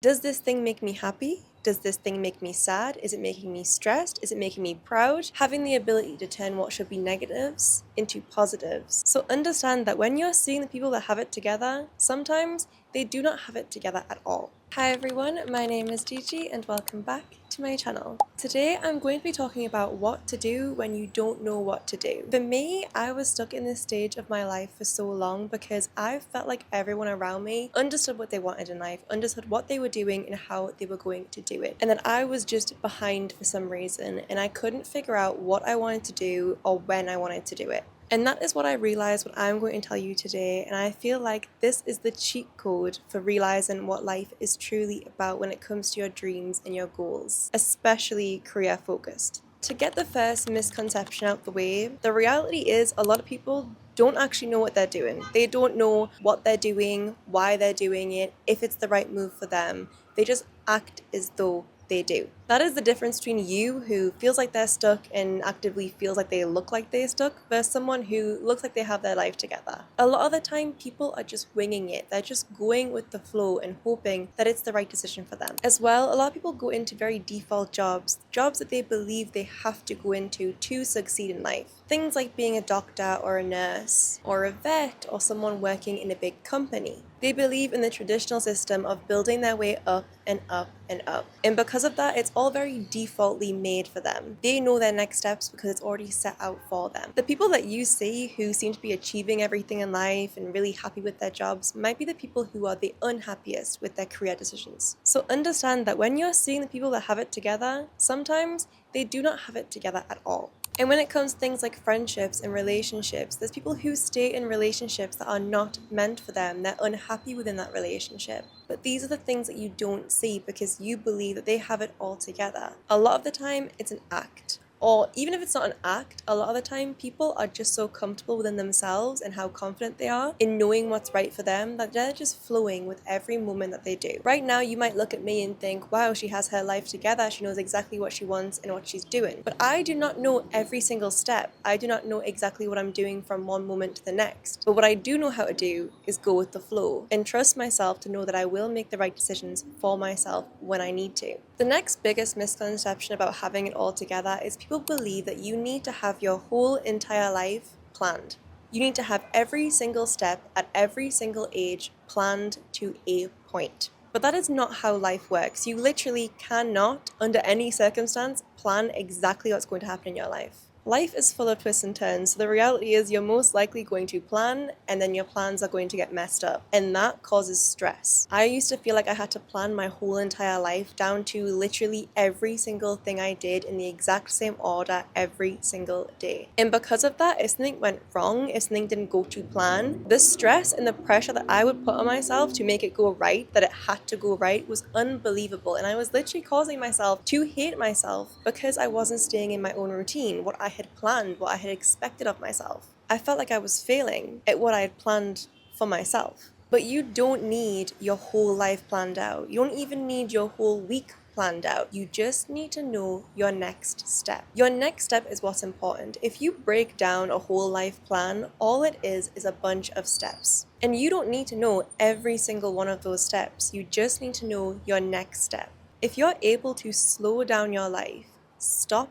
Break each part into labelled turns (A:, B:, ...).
A: Does this thing make me happy? Does this thing make me sad? Is it making me stressed? Is it making me proud? Having the ability to turn what should be negatives into positives. So understand that when you're seeing the people that have it together, sometimes they do not have it together at all. Hi everyone, my name is Gigi and welcome back to my channel. Today I'm going to be talking about what to do when you don't know what to do. For me, I was stuck in this stage of my life for so long because I felt like everyone around me understood what they wanted in life, understood what they were doing and how they were going to do it. And then I was just behind for some reason and I couldn't figure out what I wanted to do or when I wanted to do it. And that is what I realized what I'm going to tell you today, and I feel like this is the cheat code for realizing what life is truly about when it comes to your dreams and your goals, especially career focused. To get the first misconception out the way, the reality is a lot of people don't actually know what they're doing. They don't know what they're doing, why they're doing it, if it's the right move for them. They just act as though they do. That is the difference between you who feels like they're stuck and actively feels like they look like they're stuck versus someone who looks like they have their life together. A lot of the time people are just winging it. They're just going with the flow and hoping that it's the right decision for them. As well, a lot of people go into very default jobs that they believe they have to go into to succeed in life. Things like being a doctor or a nurse or a vet or someone working in a big company. They believe in the traditional system of building their way up and up and up. And because of that, it's all very defaultly made for them. They know their next steps because it's already set out for them. The people that you see who seem to be achieving everything in life and really happy with their jobs might be the people who are the unhappiest with their career decisions. So understand that when you're seeing the people that have it together, sometimes they do not have it together at all. And when it comes to things like friendships and relationships, there's people who stay in relationships that are not meant for them. They're unhappy within that relationship. But these are the things that you don't see because you believe that they have it all together. A lot of the time, it's an act. Or even if it's not an act, a lot of the time people are just so comfortable within themselves and how confident they are in knowing what's right for them that they're just flowing with every moment that they do. Right now, you might look at me and think, wow, she has her life together. She knows exactly what she wants and what she's doing. But I do not know every single step. I do not know exactly what I'm doing from one moment to the next. But what I do know how to do is go with the flow and trust myself to know that I will make the right decisions for myself when I need to. The next biggest misconception about having it all together is people believe that you need to have your whole entire life planned. You need to have every single step at every single age planned to a point. But that is not how life works. You literally cannot, under any circumstance, plan exactly what's going to happen in your life. Life is full of twists and turns, so the reality is you're most likely going to plan and then your plans are going to get messed up, and that causes stress. I used to feel like I had to plan my whole entire life down to literally every single thing I did in the exact same order every single day. And because of that, if something went wrong, if something didn't go to plan, the stress and the pressure that I would put on myself to make it go right, that it had to go right, was unbelievable. And I was literally causing myself to hate myself because I wasn't staying in my own routine, what I had planned, what I had expected of myself. I felt like I was failing at what I had planned for myself. But you don't need your whole life planned out. You don't even need your whole week planned out. You just need to know your next step. Your next step is what's important. If you break down a whole life plan, all it is a bunch of steps. And you don't need to know every single one of those steps. You just need to know your next step. If you're able to slow down your life, stop,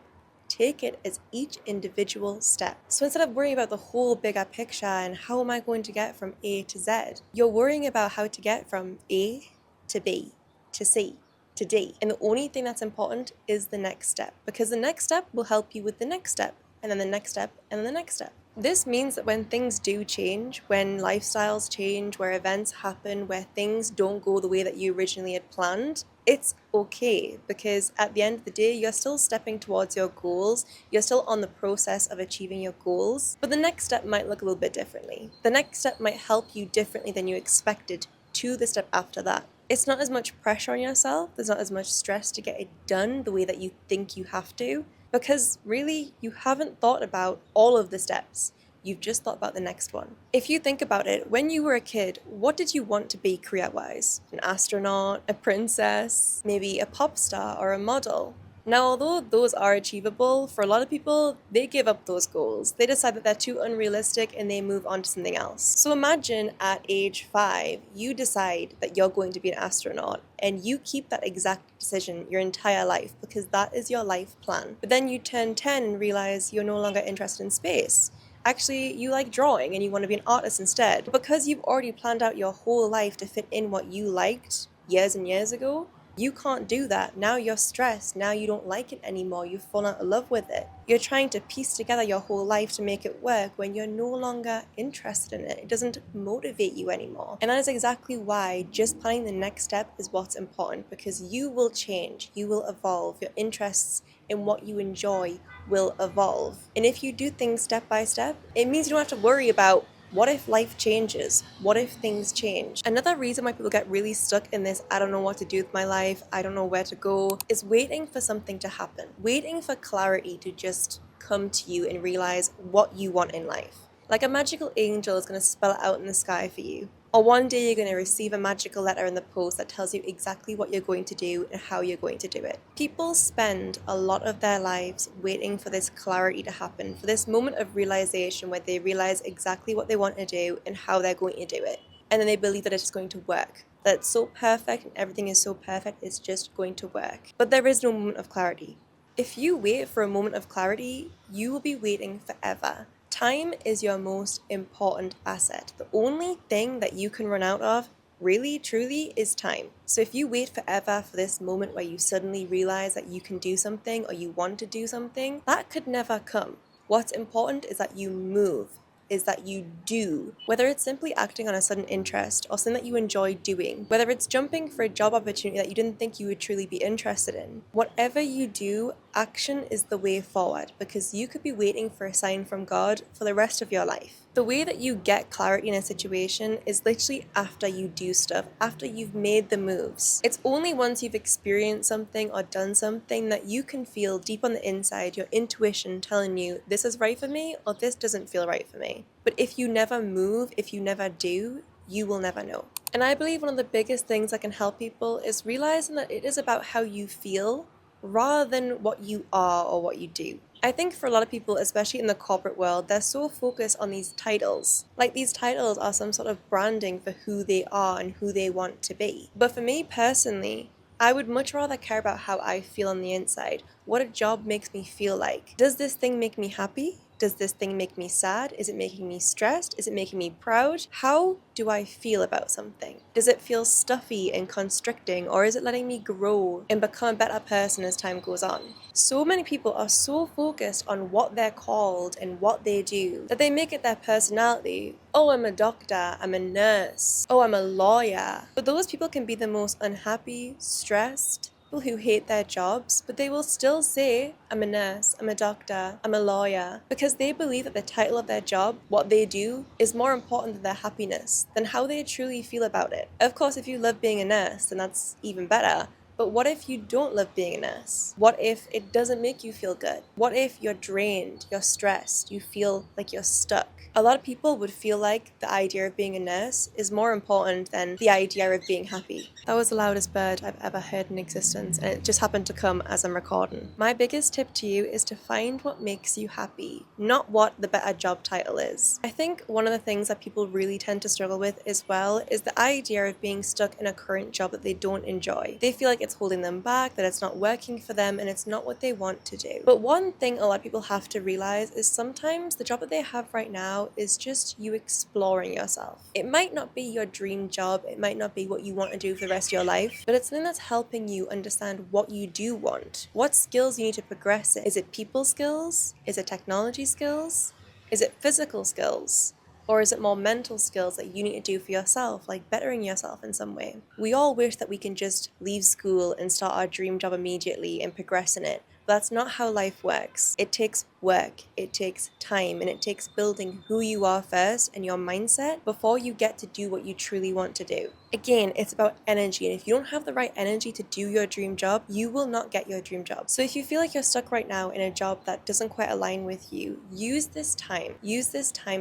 A: take it as each individual step. So instead of worrying about the whole bigger picture and how am I going to get from A to Z, you're worrying about how to get from A to B to C to D. And the only thing that's important is the next step, because the next step will help you with the next step, and then the next step, and then the next step. This means that when things do change, when lifestyles change, where events happen, where things don't go the way that you originally had planned, it's okay, because at the end of the day, you're still stepping towards your goals, you're still on the process of achieving your goals, but the next step might look a little bit differently. The next step might help you differently than you expected to the step after that. It's not as much pressure on yourself, there's not as much stress to get it done the way that you think you have to, because really, you haven't thought about all of the steps. You've just thought about the next one. If you think about it, when you were a kid, what did you want to be career-wise? An astronaut, a princess, maybe a pop star or a model? Now, although those are achievable, for a lot of people, they give up those goals. They decide that they're too unrealistic and they move on to something else. So imagine at age 5, you decide that you're going to be an astronaut and you keep that exact decision your entire life because that is your life plan. But then you turn 10 and realize you're no longer interested in space. Actually, you like drawing and you want to be an artist instead. But because you've already planned out your whole life to fit in what you liked years and years ago, you can't do that. Now you're stressed. Now you don't like it anymore. You've fallen out of love with it. You're trying to piece together your whole life to make it work when you're no longer interested in it. It doesn't motivate you anymore. And that is exactly why just planning the next step is what's important, because you will change, you will evolve, your interests in what you enjoy will evolve. And if you do things step by step, it means you don't have to worry about what if life changes? What if things change? Another reason why people get really stuck in this, I don't know what to do with my life, I don't know where to go, is waiting for something to happen. Waiting for clarity to just come to you and realize what you want in life. Like a magical angel is going to spell it out in the sky for you. Or one day you're going to receive a magical letter in the post that tells you exactly what you're going to do and how you're going to do it. People spend a lot of their lives waiting for this clarity to happen, for this moment of realization where they realize exactly what they want to do and how they're going to do it. And then they believe that it's just going to work. That it's so perfect and everything is so perfect, it's just going to work. But there is no moment of clarity. If you wait for a moment of clarity, you will be waiting forever. Time is your most important asset. The only thing that you can run out of, really, truly, is time. So if you wait forever for this moment where you suddenly realize that you can do something or you want to do something, that could never come. What's important is that you move, is that you do. Whether it's simply acting on a sudden interest or something that you enjoy doing, whether it's jumping for a job opportunity that you didn't think you would truly be interested in, whatever you do, action is the way forward, because you could be waiting for a sign from God for the rest of your life. The way that you get clarity in a situation is literally after you do stuff, after you've made the moves. It's only once you've experienced something or done something that you can feel deep on the inside, your intuition telling you this is right for me or this doesn't feel right for me. But if you never move, if you never do, you will never know. And I believe one of the biggest things that can help people is realizing that it is about how you feel rather than what you are or what you do. I think for a lot of people, especially in the corporate world, they're so focused on these titles. Like these titles are some sort of branding for who they are and who they want to be. But for me personally, I would much rather care about how I feel on the inside, what a job makes me feel like. Does this thing make me happy? Does this thing make me sad? Is it making me stressed? Is it making me proud? How do I feel about something? Does it feel stuffy and constricting, or is it letting me grow and become a better person as time goes on? So many people are so focused on what they're called and what they do that they make it their personality. Oh, I'm a doctor, I'm a nurse, oh, I'm a lawyer. But those people can be the most unhappy, stressed, people who hate their jobs, but they will still say, I'm a nurse, I'm a doctor, I'm a lawyer, because they believe that the title of their job, what they do, is more important than their happiness, than how they truly feel about it. Of course, if you love being a nurse, then that's even better. But what if you don't love being a nurse? What if it doesn't make you feel good? What if you're drained, you're stressed, you feel like you're stuck? A lot of people would feel like the idea of being a nurse is more important than the idea of being happy. That was the loudest bird I've ever heard in existence, and it just happened to come as I'm recording. My biggest tip to you is to find what makes you happy, not what the better job title is. I think one of the things that people really tend to struggle with as well is the idea of being stuck in a current job that they don't enjoy. They feel like it's holding them back, that it's not working for them, and it's not what they want to do. But one thing a lot of people have to realize is sometimes the job that they have right now is just you exploring yourself. It might not be your dream job, it might not be what you want to do for the rest of your life, but it's something that's helping you understand what you do want, what skills you need to progress in. Is it people skills? Is it technology skills? Is it physical skills? Or is it more mental skills that you need to do for yourself, like bettering yourself in some way? We all wish that we can just leave school and start our dream job immediately and progress in it. But that's not how life works. It takes work, it takes time, and it takes building who you are first and your mindset before you get to do what you truly want to do. Again, it's about energy, and if you don't have the right energy to do your dream job, you will not get your dream job. So if you feel like you're stuck right now in a job that doesn't quite align with you, use this time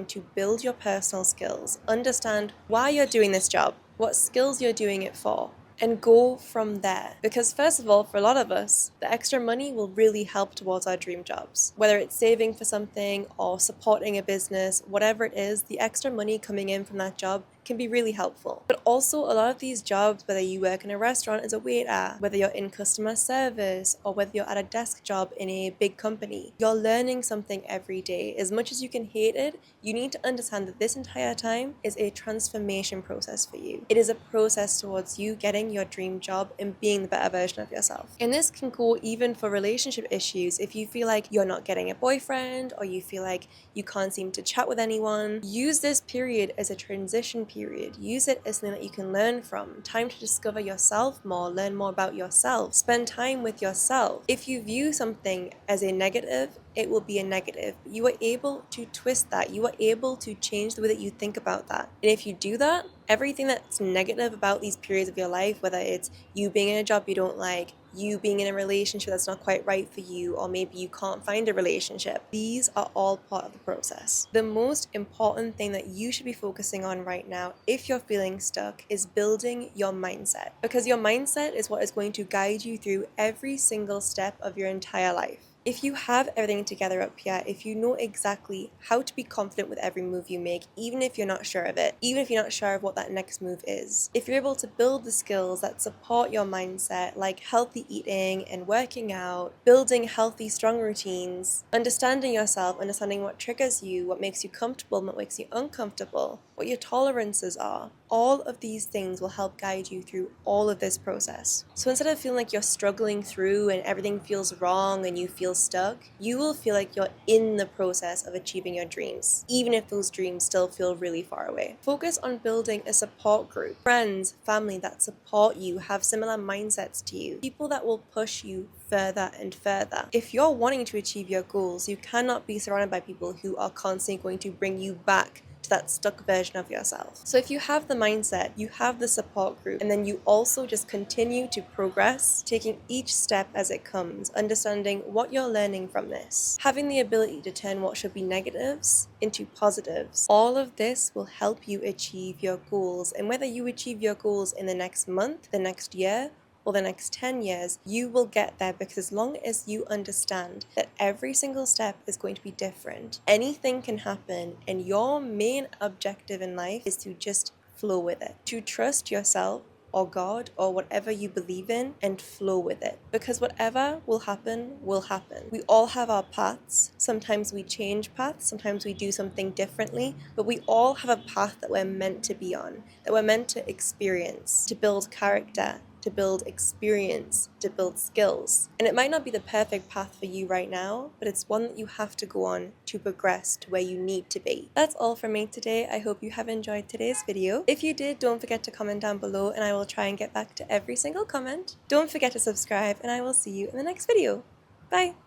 A: to build your personal skills, understand why you're doing this job, what skills you're doing it for, and go from there. Because first of all, for a lot of us, the extra money will really help towards our dream jobs. Whether it's saving for something or supporting a business, whatever it is, the extra money coming in from that job can be really helpful. But also a lot of these jobs, whether you work in a restaurant as a waiter, whether you're in customer service, or whether you're at a desk job in a big company, you're learning something every day. As much as you can hate it, you need to understand that this entire time is a transformation process for you. It is a process towards you getting your dream job and being the better version of yourself. And this can go even for relationship issues. If you feel like you're not getting a boyfriend, or you feel like you can't seem to chat with anyone, use this period as a transition period. Use it as something that you can learn from. Time to discover yourself more, learn more about yourself, spend time with yourself. If you view something as a negative, it will be a negative. You are able to twist that. You are able to change the way that you think about that. And if you do that, everything that's negative about these periods of your life, whether it's you being in a job you don't like, you being in a relationship that's not quite right for you, or maybe you can't find a relationship, these are all part of the process. The most important thing that you should be focusing on right now, if you're feeling stuck, is building your mindset. Because your mindset is what is going to guide you through every single step of your entire life. If you have everything together up here, if you know exactly how to be confident with every move you make, even if you're not sure of it, even if you're not sure of what that next move is, if you're able to build the skills that support your mindset, like healthy eating and working out, building healthy, strong routines, understanding yourself, understanding what triggers you, what makes you comfortable, what makes you uncomfortable, what your tolerances are, all of these things will help guide you through all of this process. So instead of feeling like you're struggling through and everything feels wrong and you feel stuck, you will feel like you're in the process of achieving your dreams, even if those dreams still feel really far away. Focus on building a support group, friends, family that support you, have similar mindsets to you, people that will push you further and further. If you're wanting to achieve your goals, you cannot be surrounded by people who are constantly going to bring you back to that stuck version of yourself. So if you have the mindset, you have the support group, and then you also just continue to progress, taking each step as it comes, understanding what you're learning from this, having the ability to turn what should be negatives into positives, all of this will help you achieve your goals. And whether you achieve your goals in the next month, the next year, or the next 10 years, you will get there, because as long as you understand that every single step is going to be different, anything can happen, and your main objective in life is to just flow with it, to trust yourself or God or whatever you believe in and flow with it. Because whatever will happen will happen. We all have our paths. Sometimes we change paths, sometimes we do something differently, but we all have a path that we're meant to be on, that we're meant to experience, to build character, to build experience, to build skills. And it might not be the perfect path for you right now, but it's one that you have to go on to progress to where you need to be. That's all from me today. I hope you have enjoyed today's video. If you did, don't forget to comment down below and I will try and get back to every single comment. Don't forget to subscribe and I will see you in the next video. Bye!